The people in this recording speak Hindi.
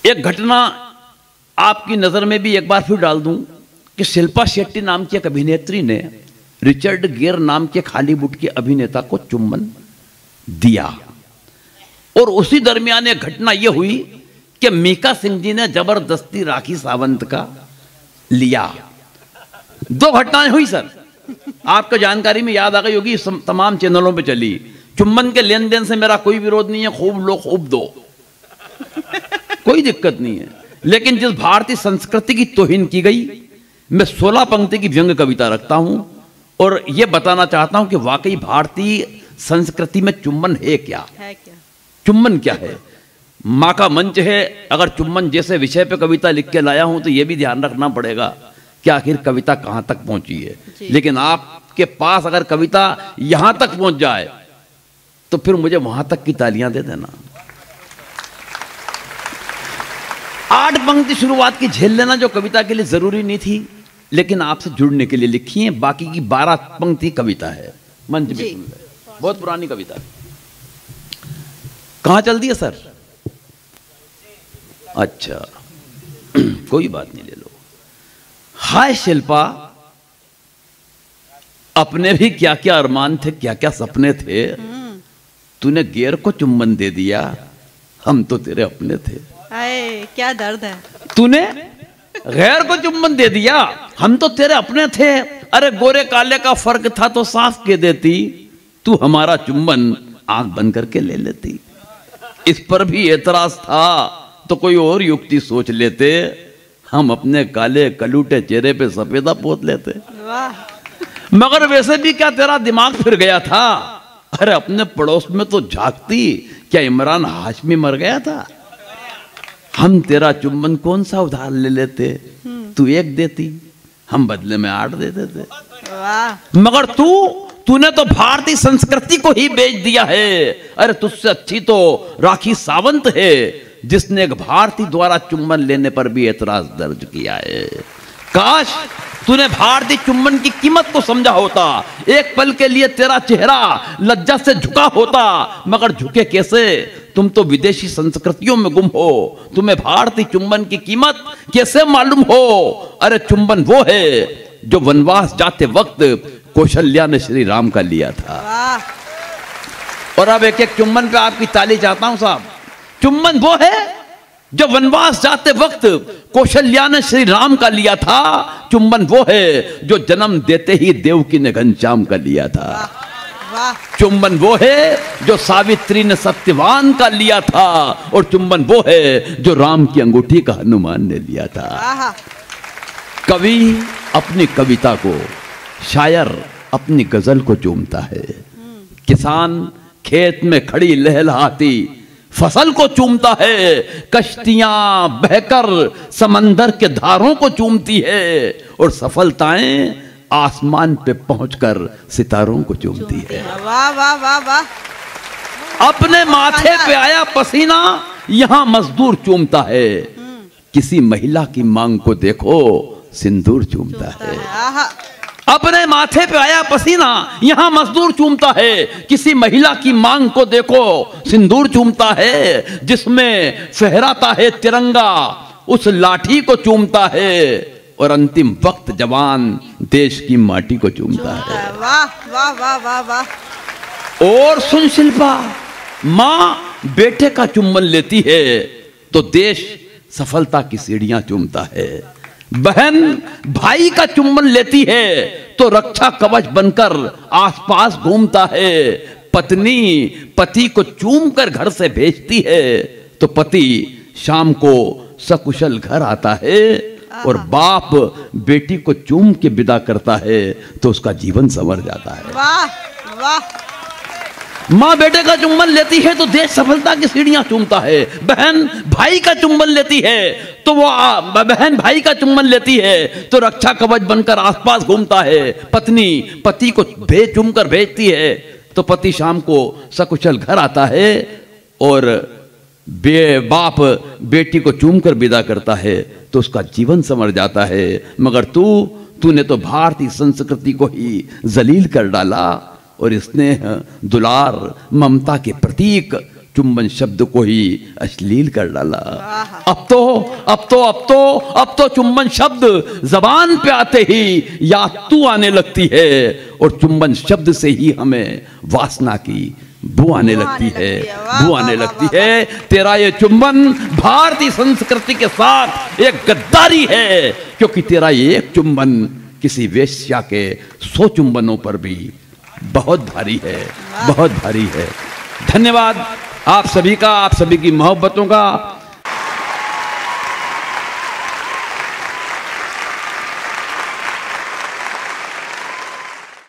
एक घटना आपकी नजर में भी एक बार फिर डाल दूं कि शिल्पा शेट्टी नाम की एक अभिनेत्री ने रिचर्ड गियर नाम के हॉलीवुड के अभिनेता को चुम्बन दिया, और उसी दरमियान एक घटना यह हुई कि मीका सिंह जी ने जबरदस्ती राखी सावंत का लिया। दो घटनाएं हुई सर, आपको जानकारी में याद आ गई होगी, तमाम चैनलों पे चली। चुम्बन के लेन देन से मेरा कोई विरोध नहीं है, खूब लो खूब दो, कोई दिक्कत नहीं है। लेकिन जिस भारतीय संस्कृति की तौहीन की गई, मैं 16 पंक्ति की व्यंग्य कविता रखता हूं और यह बताना चाहता हूं कि वाकई भारतीय संस्कृति में चुम्बन है क्या, चुम्बन क्या है। माँ का मंच है, अगर चुम्बन जैसे विषय पे कविता लिख के लाया हूं तो यह भी ध्यान रखना पड़ेगा कि आखिर कविता कहां तक पहुंची है। लेकिन आपके पास अगर कविता यहां तक पहुंच जाए तो फिर मुझे वहां तक की तालियां दे देना। 8 पंक्ति शुरुआत की झेल लेना, जो कविता के लिए जरूरी नहीं थी लेकिन आपसे जुड़ने के लिए लिखी है। बाकी की 12 पंक्ति कविता है, मंच पे सुन ले, बहुत पुरानी कविता। कहां चल दी है सर? अच्छा कोई बात नहीं, ले लो। हाय शिल्पा, अपने भी क्या क्या अरमान थे, क्या क्या सपने थे, तूने गैर को चुम्बन दे दिया, हम तो तेरे अपने थे। आए, क्या दर्द है। तूने गैर को चुम्बन दे दिया, हम तो तेरे अपने थे। अरे गोरे काले का फर्क था तो साफ कह देती, तू हमारा चुम्बन आंख बंद करके ले लेती। इस पर भी एतराज था तो कोई और युक्ति सोच लेते, हम अपने काले कलूटे चेहरे पे सफेदा पोत लेते। वाह। मगर वैसे भी क्या तेरा दिमाग फिर गया था? अरे अपने पड़ोस में तो झांकती, क्या इमरान हाशमी मर गया था? हम तेरा चुम्बन कौन सा उधार ले लेते, तू 1 देती, हम बदले में 8 दे देते। वाह। मगर तूने तो भारतीय संस्कृति को ही बेच दिया है। अरे तुझसे अच्छी तो राखी सावंत है, जिसने एक भारतीय द्वारा चुम्बन लेने पर भी एतराज दर्ज किया है। काश तूने भारतीय चुम्बन की कीमत को समझा होता, एक पल के लिए तेरा चेहरा लज्जा से झुका होता। मगर झुके कैसे, तुम तो विदेशी संस्कृतियों में गुम हो, तुम्हें भारतीय चुम्बन की कीमत कैसे मालूम हो? अरे चुम्बन वो है जो वनवास जाते वक्त कौशल्या ने श्री राम का लिया था। और अब एक एक चुम्बन पे आपकी ताली चाहता हूं साहब। चुम्बन वो है जो वनवास जाते वक्त कौशल्या ने श्री राम का लिया था। चुम्बन वो है जो जन्म देते ही देवकी ने घनश्याम का लिया था। चुम्बन वो है जो सावित्री ने सत्यवान का लिया था, और चुम्बन वो है जो राम की अंगूठी का हनुमान ने लिया था। कवि अपनी कविता को, शायर अपनी गजल को चूमता है, किसान खेत में खड़ी लहलहाती फसल को चूमता है, कश्तियां बहकर समंदर के धारों को चूमती है, और सफलताएं आसमान पे पहुंचकर सितारों को चूमती है। वाह वाह वाह वाह। अपने माथे पे आया पसीना यहां मजदूर चूमता है, किसी महिला की मांग को देखो सिंदूर चूमता है। अपने माथे पे आया पसीना यहां मजदूर चूमता है, किसी महिला की मांग को देखो सिंदूर चूमता है। जिसमें फहराता है तिरंगा उस लाठी को चूमता है, और अंतिम वक्त जवान देश की माटी को चूमता है। वाह वाह वाह वाह वाह। और सुन शिल्पा, मां बेटे का चुम्बन लेती है तो देश सफलता की सीढ़ियां चूमता है। बहन भाई का चुम्बन लेती है तो रक्षा कवच बनकर आसपास घूमता है। पत्नी पति को चूम कर घर से भेजती है तो पति शाम को सकुशल घर आता है, और बाप बेटी को चूम के विदा करता है तो उसका जीवन संवर जाता है। वाह वाह। मां बेटे का चुम्बन लेती है तो देश सफलता की सीढ़ियां चूमता है। बहन भाई का चुम्बन लेती है तो वो बहन भाई का चुम्बन लेती है तो रक्षा कवच बनकर आसपास घूमता है। पत्नी पति को चूम कर भेजती है तो पति शाम को सकुशल घर आता है, और बाप बेटी को चूम कर विदा करता है तो उसका जीवन संवर जाता है। मगर तूने तो भारतीय संस्कृति को ही जलील कर डाला, और स्नेह दुलार ममता के प्रतीक चुंबन शब्द को ही अश्लील कर डाला। वाह। अब तो चुंबन शब्द जबान पे आते ही याद तू आने लगती है, और चुंबन शब्द से ही हमें वासना की बू आने लगती है, बू आने लगती है। तेरा ये चुंबन भारतीय संस्कृति के साथ एक गद्दारी है, क्योंकि तेरा ये एक चुंबन किसी वेश्या के 100 चुंबनों पर भी बहुत भारी है, बहुत भारी है। धन्यवाद आप सभी का, आप सभी की मोहब्बतों का।